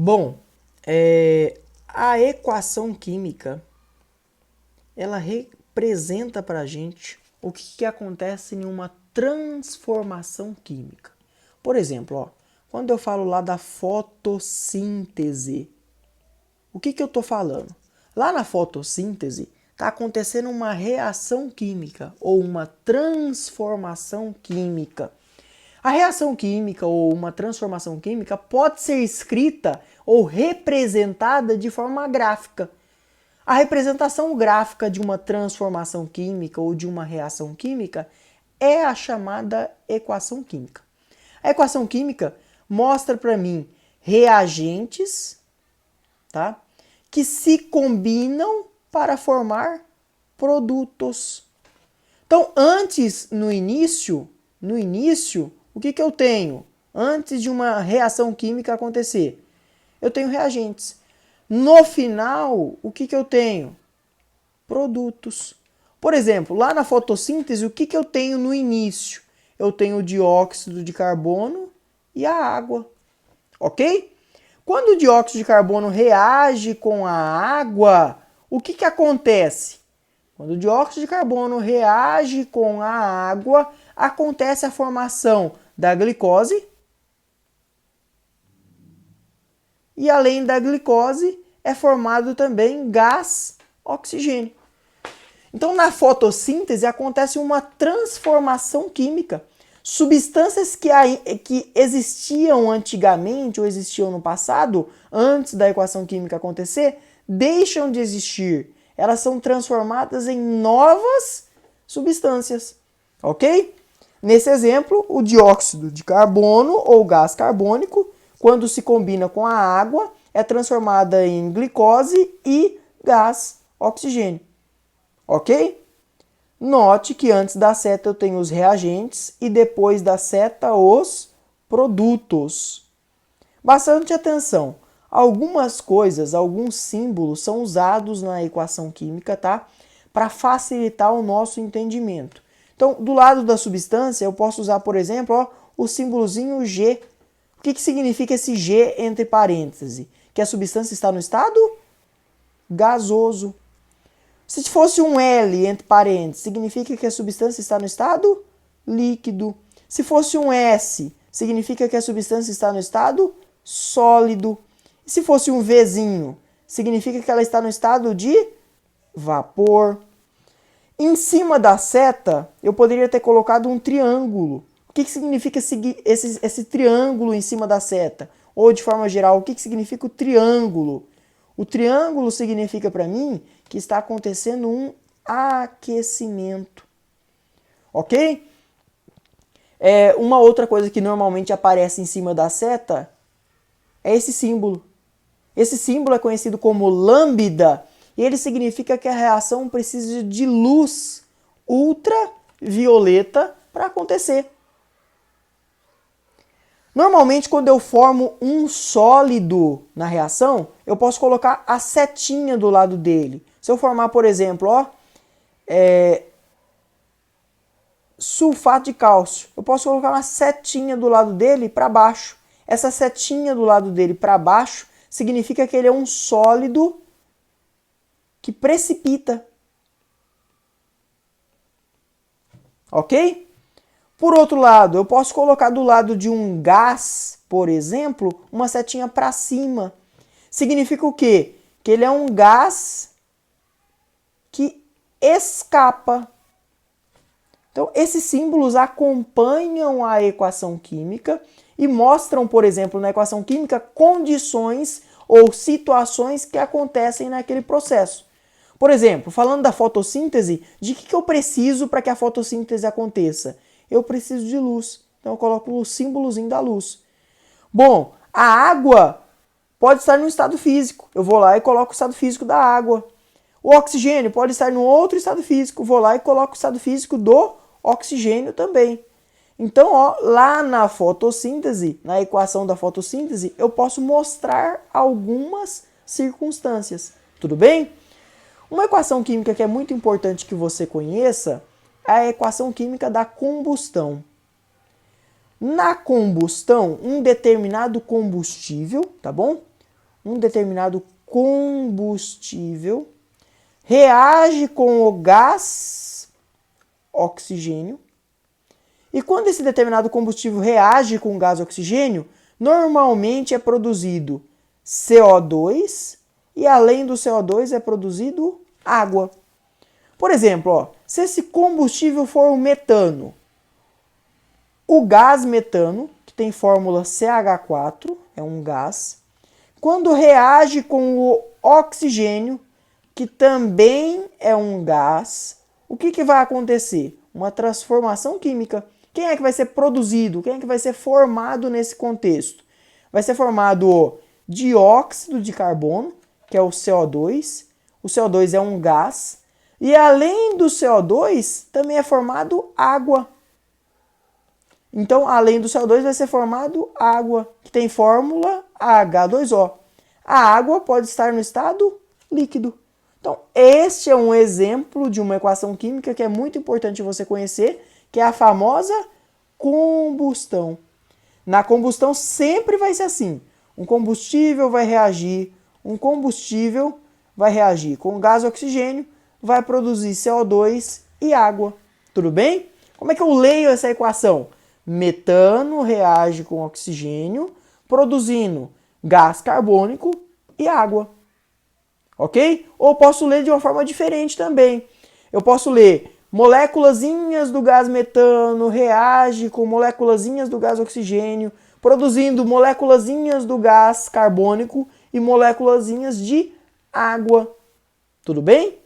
Bom, a equação química, ela representa para a gente o que acontece em uma transformação química. Por exemplo, ó, quando eu falo lá da fotossíntese, o que eu estou falando? Lá na fotossíntese está acontecendo uma reação química ou uma transformação química. A reação química ou uma transformação química pode ser escrita ou representada de forma gráfica. A representação gráfica de uma transformação química ou de uma reação química é a chamada equação química. A equação química mostra para mim reagentes, tá, que se combinam para formar produtos. Então, antes, no início, o que eu tenho? Antes de uma reação química acontecer, eu tenho reagentes. No final, o que eu tenho? Produtos. Por exemplo, lá na fotossíntese, o que eu tenho no início? Eu tenho o dióxido de carbono e a água. Ok? Quando o dióxido de carbono reage com a água, o que acontece? Quando o dióxido de carbono reage com a água, acontece a formação da glicose. E além da glicose, é formado também gás oxigênio. Então, na fotossíntese acontece uma transformação química. Substâncias que existiam antigamente ou existiam no passado, antes da equação química acontecer, deixam de existir. Elas são transformadas em novas substâncias. Ok? Nesse exemplo, o dióxido de carbono ou gás carbônico, quando se combina com a água, é transformada em glicose e gás oxigênio. Ok? Note que antes da seta eu tenho os reagentes e depois da seta os produtos. Bastante atenção. Algumas coisas, alguns símbolos são usados na equação química, tá? Para facilitar o nosso entendimento. Então, do lado da substância, eu posso usar, por exemplo, ó, o símbolozinho G. O que significa esse G entre parênteses? Que a substância está no estado gasoso. Se fosse um L entre parênteses, significa que a substância está no estado líquido. Se fosse um S, significa que a substância está no estado sólido. E se fosse um Vzinho, significa que ela está no estado de vapor. Em cima da seta, eu poderia ter colocado um triângulo. O que significa esse triângulo em cima da seta? Ou, de forma geral, o que significa o triângulo? O triângulo significa para mim que está acontecendo um aquecimento. Ok? Uma outra coisa que normalmente aparece em cima da seta é esse símbolo. Esse símbolo é conhecido como lambda e ele significa que a reação precisa de luz ultravioleta para acontecer. Normalmente, quando eu formo um sólido na reação, eu posso colocar a setinha do lado dele. Se eu formar, por exemplo, ó, sulfato de cálcio, eu posso colocar uma setinha do lado dele para baixo. Essa setinha do lado dele para baixo significa que ele é um sólido que precipita. Ok? Por outro lado, eu posso colocar do lado de um gás, por exemplo, uma setinha para cima. Significa o quê? Que ele é um gás que escapa. Então, esses símbolos acompanham a equação química e mostram, por exemplo, na equação química, condições ou situações que acontecem naquele processo. Por exemplo, falando da fotossíntese, de que eu preciso para que a fotossíntese aconteça? Eu preciso de luz. Então eu coloco o símbolozinho da luz. Bom, a água pode estar no estado físico. Eu vou lá e coloco o estado físico da água. O oxigênio pode estar no outro estado físico. Vou lá e coloco o estado físico do oxigênio também. Então, ó, lá na fotossíntese, na equação da fotossíntese, eu posso mostrar algumas circunstâncias. Tudo bem? Uma equação química que é muito importante que você conheça é a equação química da combustão. Na combustão, um determinado combustível, tá bom? um determinado combustível reage com o gás oxigênio. E quando esse determinado combustível reage com o gás oxigênio, normalmente é produzido CO2 e além do CO2 é produzido água. Por exemplo, ó, se esse combustível for o metano, o gás metano, que tem fórmula CH4, é um gás, quando reage com o oxigênio, que também é um gás, o que vai acontecer? Uma transformação química. Quem é que vai ser produzido? Quem é que vai ser formado nesse contexto? Vai ser formado o dióxido de carbono, que é o CO2. O CO2 é um gás. E além do CO2, também é formado água. Então, além do CO2, vai ser formado água, que tem fórmula H2O. A água pode estar no estado líquido. Então, este é um exemplo de uma equação química que é muito importante você conhecer, que é a famosa combustão. Na combustão sempre vai ser assim. Um combustível vai reagir com gás oxigênio, vai produzir CO2 e água. Tudo bem? Como é que eu leio essa equação? Metano reage com oxigênio, produzindo gás carbônico e água. Ok? Ou posso ler de uma forma diferente também. Eu posso ler moléculazinhas do gás metano reage com moléculazinhas do gás oxigênio, produzindo moléculazinhas do gás carbônico e moléculazinhas de água. Tudo bem?